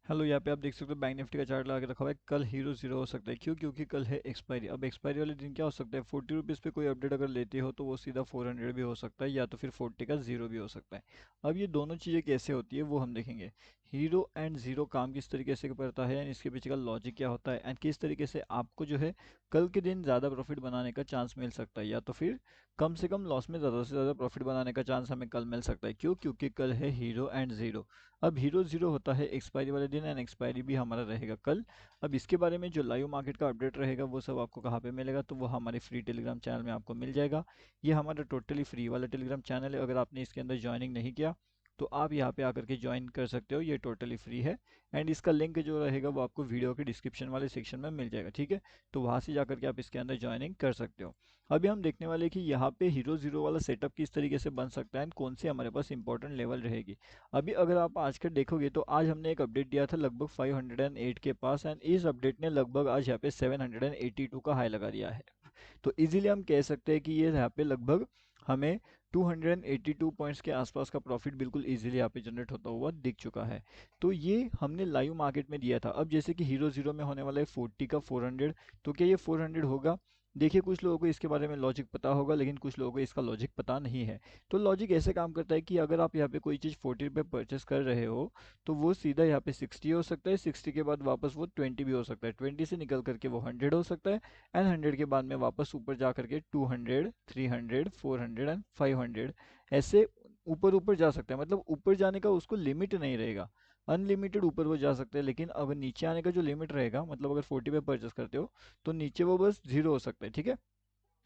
Hello, यहाँ पे आप देख सकते हो बैंक निफ्टी का चार्ट लगा के रखा हुआ है। कल हीरो जीरो हो सकता है। क्यों? क्योंकि कल है एक्सपायरी। अब एक्सपायरी वाले दिन क्या हो सकता है, 40 रुपीज़ पे कोई अपडेट अगर लेते हो तो वो सीधा 400 भी हो सकता है, या तो फिर 40 का जीरो भी हो सकता है। अब ये दोनों चीज़ें कैसे होती है वो हम देखेंगे। हीरो एंड जीरो काम किस तरीके से करता है एंड इसके पीछे का लॉजिक क्या होता है एंड किस तरीके से आपको जो है कल के दिन ज़्यादा प्रॉफिट बनाने का चांस मिल सकता है, या तो फिर कम से कम लॉस में ज़्यादा से ज़्यादा प्रॉफिट बनाने का चांस हमें कल मिल सकता है। क्यों? क्योंकि कल है हीरो एंड जीरो। अब हीरो जीरो होता है एक्सपायरी वाले दिन एंड एक्सपायरी भी हमारा रहेगा कल। अब इसके बारे में जो लाइव मार्केट का अपडेट रहेगा वो सब आपको कहाँ पे मिलेगा, तो वो हमारे फ्री टेलीग्राम चैनल में आपको मिल जाएगा। ये हमारा टोटली फ्री वाला टेलीग्राम चैनल है। अगर आपने इसके अंदर ज्वाइनिंग नहीं किया तो आप यहाँ पे आकर के ज्वाइन कर सकते हो। ये टोटली फ्री है एंड इसका लिंक जो रहेगा वो आपको वीडियो के डिस्क्रिप्शन वाले सेक्शन में मिल जाएगा। ठीक है, तो वहाँ से जाकर के आप इसके अंदर ज्वाइनिंग कर सकते हो। अभी हम देखने वाले हैं कि यहाँ पे हीरो जीरो वाला सेटअप किस तरीके से बन सकता है एंड कौन सी हमारे पास इंपॉर्टेंट लेवल रहेगी। अभी अगर आप आज का देखोगे तो आज हमने एक अपडेट दिया था लगभग 508 के पास एंड इस अपडेट ने लगभग आज यहाँ पे 782 का हाई लगा दिया है। तो इजीली हम कह सकते हैं कि ये यहाँ पे लगभग हमें 282 पॉइंट्स के आसपास का प्रॉफिट बिल्कुल इजीली यहाँ पे जनरेट होता हुआ दिख चुका है। तो ये हमने लाइव मार्केट में दिया था। अब जैसे कि हीरो जीरो में होने वाला है 40 का 400, तो क्या ये 400 होगा? देखिए, कुछ लोगों को इसके बारे में लॉजिक पता होगा लेकिन कुछ लोगों को इसका लॉजिक पता नहीं है। तो लॉजिक ऐसे काम करता है कि अगर आप यहाँ पे कोई चीज़ 40 पे परचेस कर रहे हो तो वो सीधा यहाँ पे 60 हो सकता है, 60 के बाद वापस वो 20 भी हो सकता है, 20 से निकल करके वो 100 हो सकता है एंड 100 के बाद में वापस ऊपर जा करके 200, 300, 400 एंड 500 ऐसे ऊपर ऊपर जा सकता है। मतलब ऊपर जाने का उसको लिमिट नहीं रहेगा, अनलिमिटेड ऊपर वो जा सकते हैं। लेकिन अगर नीचे आने का जो लिमिट रहेगा, मतलब अगर 40 पे परचेस करते हो तो नीचे वो बस जीरो हो सकता है। ठीक है,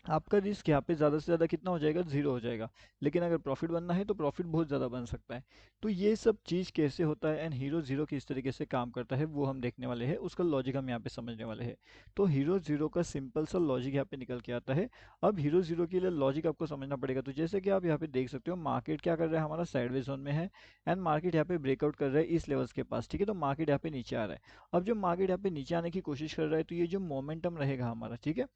आपका रिस्क यहाँ पे ज़्यादा से ज़्यादा कितना हो जाएगा? ज़ीरो हो जाएगा। लेकिन अगर प्रॉफिट बनना है तो प्रॉफिट बहुत ज़्यादा बन सकता है। तो ये सब चीज़ कैसे होता है एंड हीरो ज़ीरो किस तरीके से काम करता है वो हम देखने वाले हैं, उसका लॉजिक हम यहाँ पे समझने वाले हैं। तो हीरो ज़ीरो का सिंपल सा लॉजिक यहाँ पे निकल के आता है। अब हीरो ज़ीरो के लिए लॉजिक आपको समझना पड़ेगा। तो जैसे कि आप यहाँ पे देख सकते हो, मार्केट क्या कर रहा है, हमारा साइडवेज जोन में है एंड मार्केट यहाँ पे ब्रेकआउट कर रहा है इस लेवल्स के पास। ठीक है, तो मार्केट यहाँ पे नीचे आ रहा है। अब जब मार्केट यहाँ पे नीचे आने की कोशिश कर रहा है तो ये जो मोमेंटम रहेगा हमारा, ठीक है,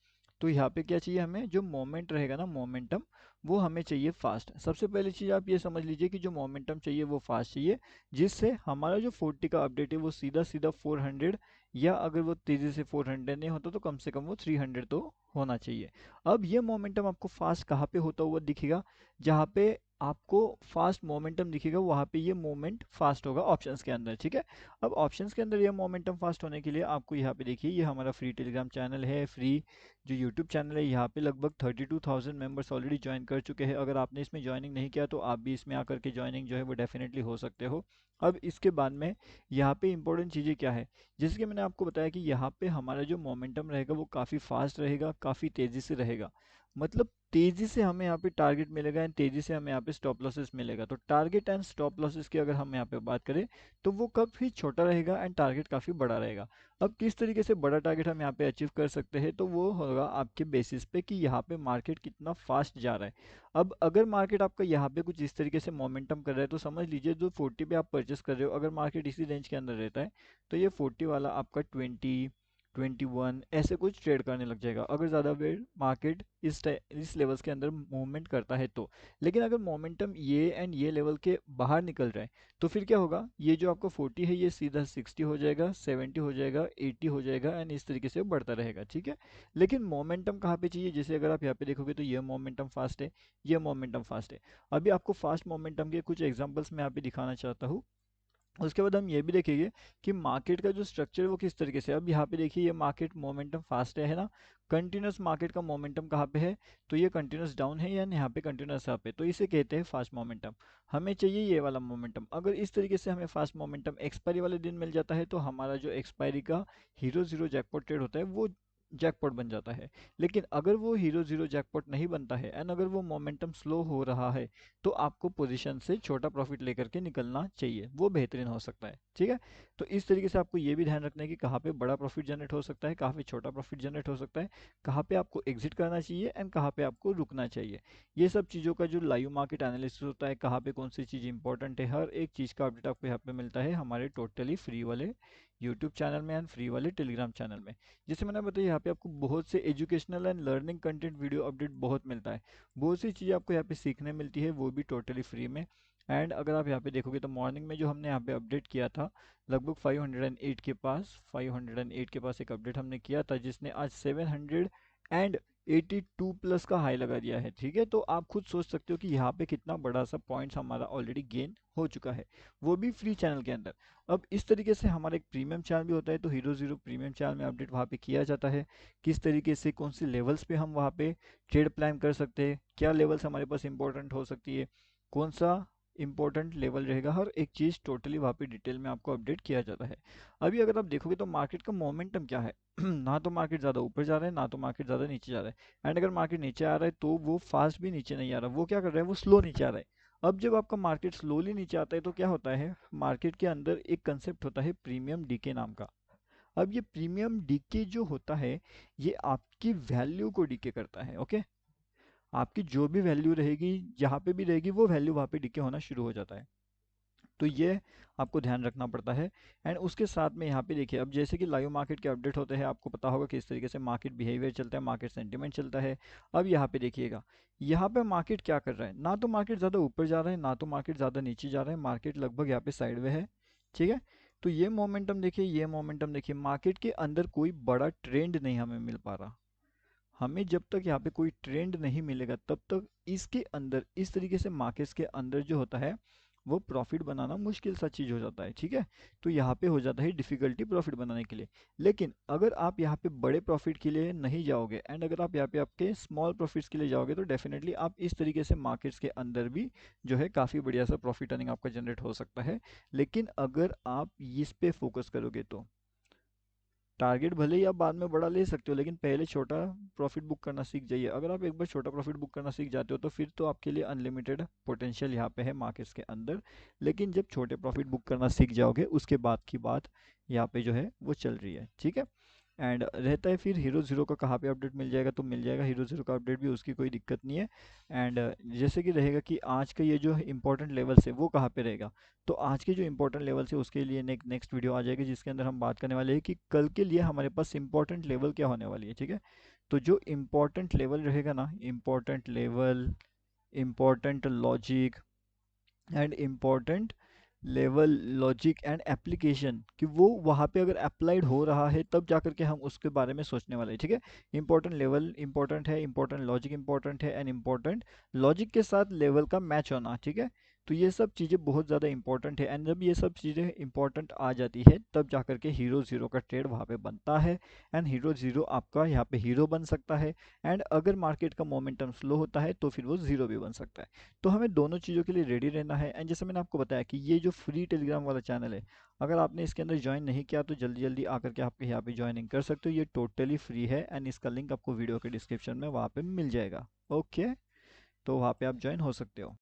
तो यहाँ पे क्या चाहिए हमें? जो मोमेंट रहेगा ना, मोमेंटम, वो हमें चाहिए फास्ट। सबसे पहली चीज़ आप ये समझ लीजिए कि जो मोमेंटम चाहिए वो फास्ट चाहिए, जिससे हमारा जो 40 का अपडेट है वो सीधा सीधा 400, या अगर वो तेज़ी से 400 नहीं होता तो कम से कम वो 300 तो होना चाहिए। अब ये मोमेंटम आपको फास्ट कहाँ पे होता हुआ दिखेगा? जहाँ पे आपको फास्ट मोमेंटम दिखेगा वहाँ पे ये मोमेंट फास्ट होगा ऑप्शंस के अंदर। ठीक है, अब ऑप्शंस के अंदर ये मोमेंटम फास्ट होने के लिए आपको यहाँ पे देखिए, ये हमारा फ्री टेलीग्राम चैनल है, फ्री जो यूट्यूब चैनल है, यहाँ पे लगभग 32,000 मेंबर्स ऑलरेडी ज्वाइन कर चुके हैं। अगर आपने इसमें ज्वाइनिंग नहीं किया तो आप भी इसमें आकर के ज्वाइनिंग जो है वो डेफिनेटली हो सकते हो। अब इसके बाद में यहाँ पे इंपॉर्टेंट चीज़ें क्या है, जैसे कि मैंने आपको बताया कि यहाँ पे हमारा जो मोमेंटम रहेगा वो काफ़ी फास्ट रहेगा, काफ़ी तेज़ी से रहेगा। मतलब तेज़ी से हमें यहाँ पे टारगेट मिलेगा एंड तेज़ी से हमें यहाँ पे स्टॉप लॉसेस मिलेगा। तो टारगेट एंड स्टॉप लॉसेस की अगर हम यहाँ पे बात करें तो वो काफ़ी छोटा रहेगा एंड टारगेट काफ़ी बड़ा रहेगा। अब किस तरीके से बड़ा टारगेट हम यहाँ पे अचीव कर सकते हैं, तो वो होगा आपके बेसिस पे कि यहाँ पे मार्केट कितना फास्ट जा रहा है। अब अगर मार्केट आपका यहाँ पे कुछ इस तरीके से मोमेंटम कर रहा है तो समझ लीजिए जो 40 पे आप परचेस कर रहे हो, अगर मार्केट इसी रेंज के अंदर रहता है तो ये 40 वाला आपका 20, 21 ऐसे कुछ ट्रेड करने लग जाएगा, अगर ज़्यादा देर मार्केट इस लेवल्स के अंदर मूवमेंट करता है तो। लेकिन अगर मोमेंटम ये एंड ये लेवल के बाहर निकल रहा है तो फिर क्या होगा? ये जो आपका 40 है ये सीधा 60 हो जाएगा, 70 हो जाएगा, 80 हो जाएगा एंड इस तरीके से बढ़ता रहेगा। ठीक है, लेकिन मोमेंटम कहाँ पे चाहिए? जैसे अगर आप यहाँ पे देखोगे तो ये मोमेंटम फास्ट है, ये मोमेंटम फास्ट है। अभी आपको फास्ट मोमेंटम के कुछ एग्जांपल्स मैं यहाँ पे दिखाना चाहता हूँ। उसके बाद हम ये भी देखेंगे कि मार्केट का जो स्ट्रक्चर है वो किस तरीके से है। अब यहाँ पे देखिए, ये मार्केट मोमेंटम फास्ट है ना, कंटिन्यूस मार्केट का मोमेंटम कहाँ पे है? तो ये कंटिन्यूस डाउन है या यहाँ पे कंटिन्यूस अप है, तो इसे कहते हैं फास्ट मोमेंटम। हमें चाहिए ये वाला मोमेंटम। अगर इस तरीके से हमें फास्ट मोमेंटम एक्सपायरी वाले दिन मिल जाता है तो हमारा जो एक्सपायरी का हीरो जीरो जैकपॉट ट्रेड होता है वो जैकपॉट बन जाता है। लेकिन अगर वो हीरो जीरो जैकपॉट नहीं बनता है एंड अगर वो मोमेंटम स्लो हो रहा है तो आपको पोजीशन से छोटा प्रॉफिट लेकर के निकलना चाहिए, वो बेहतरीन हो सकता है। ठीक है, तो इस तरीके से आपको ये भी ध्यान रखना है कि कहाँ पे बड़ा प्रॉफिट जनरेट हो सकता है, कहाँ पे छोटा प्रॉफिट जनरेट हो सकता है, कहाँ पे आपको एग्जिट करना चाहिए एंड कहाँ पे आपको रुकना चाहिए। ये सब चीज़ों का जो लाइव मार्केट एनालिसिस होता है, कहाँ पे कौन सी चीज़ इंपॉर्टेंट है, हर एक चीज़ का अपडेट आपको यहाँ पे मिलता है हमारे टोटली फ्री वाले यूट्यूब चैनल में एंड फ्री वाले टेलीग्राम चैनल में। जैसे मैंने बताया, यहाँ पे आपको बहुत से educational and learning content video update बहुत मिलता है। बहुत सी चीज़ें आपको यहाँ पे सीखने मिलती है, वो भी टोटली फ्री में। एंड अगर आप यहाँ पे देखोगे तो मॉर्निंग में जो हमने यहाँ पे अपडेट किया था लगभग 508 के पास एक अपडेट हमने किया था जिसने आज 782 प्लस का हाई लगा दिया है। ठीक है, तो आप खुद सोच सकते हो कि यहाँ पे कितना बड़ा सा पॉइंट्स हमारा ऑलरेडी गेन हो चुका है, वो भी फ्री चैनल के अंदर। अब इस तरीके से हमारा एक प्रीमियम चैनल भी होता है, तो हीरो जीरो प्रीमियम चैनल में अपडेट वहाँ पे किया जाता है। किस तरीके से कौन सी लेवल्स पे हम वहाँ पे ट्रेड प्लान कर सकते हैं, क्या लेवल्स हमारे पास इंपॉर्टेंट हो सकती है, कौन सा इंपॉर्टेंट लेवल रहेगा, हर एक चीज़ टोटली वहाँ पे डिटेल में आपको अपडेट किया जाता है। अभी अगर आप देखोगे तो मार्केट का मोमेंटम क्या है ना तो मार्केट ज़्यादा ऊपर जा रहा है, ना तो मार्केट ज़्यादा नीचे जा रहा है। एंड अगर मार्केट नीचे आ रहा है तो वो फास्ट भी नीचे नहीं आ रहा, वो क्या कर रहा है, वो स्लो नीचे आ रहा है। अब जब आपका मार्केट स्लोली नीचे आता है तो क्या होता है, मार्केट के अंदर एक कंसेप्ट होता है प्रीमियम डीके नाम का। अब ये प्रीमियम डीके जो होता है ये आपकी वैल्यू को डीके करता है। ओके, आपकी जो भी वैल्यू रहेगी जहाँ पे भी रहेगी वो वैल्यू वहाँ पे डिके होना शुरू हो जाता है। तो ये आपको ध्यान रखना पड़ता है। एंड उसके साथ में यहाँ पे देखिए, अब जैसे कि लाइव मार्केट के अपडेट होते हैं, आपको पता होगा किस तरीके से मार्केट बिहेवियर चलता है, मार्केट सेंटिमेंट चलता है। अब यहाँ पे देखिएगा, यहाँ पे मार्केट क्या कर रहा है, ना तो मार्केट ज़्यादा ऊपर जा रहा है, ना तो मार्केट ज़्यादा नीचे जा रहा है, मार्केट लगभग यहाँ पे साइड में है। ठीक है, तो ये मोमेंटम देखिए, ये मोमेंटम देखिए, मार्केट के अंदर कोई बड़ा ट्रेंड नहीं हमें मिल पा रहा। हमें जब तक यहाँ पे कोई ट्रेंड नहीं मिलेगा तब तक इसके अंदर इस तरीके से मार्केट्स के अंदर जो होता है वो प्रॉफिट बनाना मुश्किल सा चीज़ हो जाता है। ठीक है, तो यहाँ पे हो जाता है डिफ़िकल्टी प्रॉफिट बनाने के लिए। लेकिन अगर आप यहाँ पे बड़े प्रॉफिट के लिए नहीं जाओगे एंड अगर आप यहाँ पे आपके स्मॉल प्रॉफिट्स के लिए जाओगे तो डेफिनेटली आप इस तरीके से मार्केट्स के अंदर भी जो है काफ़ी बढ़िया सा प्रॉफिट अर्निंग आपका जनरेट हो सकता है। लेकिन अगर आप इस पे फोकस करोगे तो टारगेट भले ही आप बाद में बड़ा ले सकते हो, लेकिन पहले छोटा प्रॉफिट बुक करना सीख जाइए। अगर आप एक बार छोटा प्रॉफिट बुक करना सीख जाते हो तो फिर तो आपके लिए अनलिमिटेड पोटेंशियल यहाँ पे है मार्केट्स के अंदर। लेकिन जब छोटे प्रॉफिट बुक करना सीख जाओगे उसके बाद की बात यहाँ पे जो है वो चल रही है। ठीक है, एंड रहता है फिर हीरो ज़ीरो का कहाँ पे अपडेट मिल जाएगा, तो मिल जाएगा हीरो ज़ीरो का अपडेट भी, उसकी कोई दिक्कत नहीं है। एंड जैसे कि रहेगा कि आज का ये जो इंपॉर्टेंट लेवल्स है वो कहाँ पे रहेगा, तो आज के जो इंपॉर्टेंट लेवल्स है उसके लिए नेक्स्ट वीडियो आ जाएगी जिसके अंदर हम बात करने वाले हैं कि कल के लिए हमारे पास इंपॉर्टेंट लेवल क्या होने वाली है। ठीक है, तो जो इंपॉर्टेंट लेवल रहेगा ना, important level, important logic and important level logic and application, कि वो वहाँ पे अगर अप्लाइड हो रहा है तब जा करके हम उसके बारे में सोचने वाले हैं। ठीक है, इंपॉर्टेंट लेवल इंपॉर्टेंट है, इंपॉर्टेंट लॉजिक इंपॉर्टेंट है, एंड इंपॉर्टेंट लॉजिक के साथ लेवल का मैच होना। ठीक है, तो ये सब चीज़ें बहुत ज़्यादा इंपॉर्टेंट है। एंड जब ये सब चीज़ें इंपॉर्टेंट आ जाती है तब जा करके हीरो ज़ीरो का ट्रेड वहाँ पे बनता है। एंड हीरो ज़ीरो आपका यहाँ पे हीरो बन सकता है। एंड अगर मार्केट का मोमेंटम स्लो होता है तो फिर वो ज़ीरो भी बन सकता है। तो हमें दोनों चीज़ों के लिए रेडी रहना है। एंड जैसे मैंने आपको बताया कि ये जो फ्री टेलीग्राम वाला चैनल है, अगर आपने इसके अंदर ज्वाइन नहीं किया तो जल्दी जल्दी आकर के आपके यहाँ पे ज्वाइनिंग कर सकते हो। ये टोटली फ्री है एंड इसका लिंक आपको वीडियो के डिस्क्रिप्शन में वहाँ पे मिल जाएगा। ओके, तो वहाँ पे आप ज्वाइन हो सकते हो।